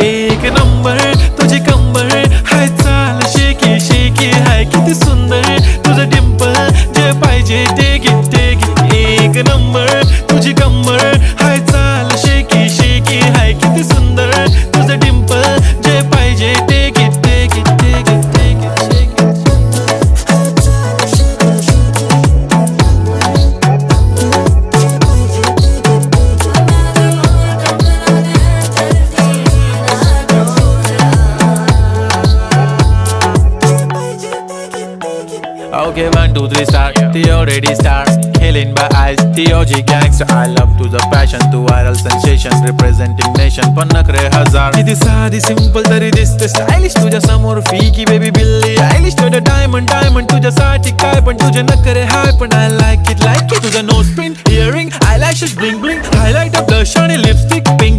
एक नंबर तुझी कंबर हाय चाल शेकी शेकी हाय किती सुंदर तुझं डिंपल जे पाहिजे ते घे एक नंबर तुझी कंबर हाय चाल शेकी शेकी हाय किती सुंदर तुझं डिंपल जे पाहिजे ते घे Okay, 1, 2, 3 start. The already start. Killing by eyes. The OG gangster. I love to the passion, to viral sensation, representing nation. पण नखरे हजार. किती साधी simple तरी दिसते stylish. तुझ्या समोर फीकी baby बिल्ली आयलिश. तुझं diamond तुझ्यासाठी काय पण तुझे नखरे हाय पण I like it. तुझं nose pin, earring, eyelashes bling bling, highlight, blush आणि lipstick, pink.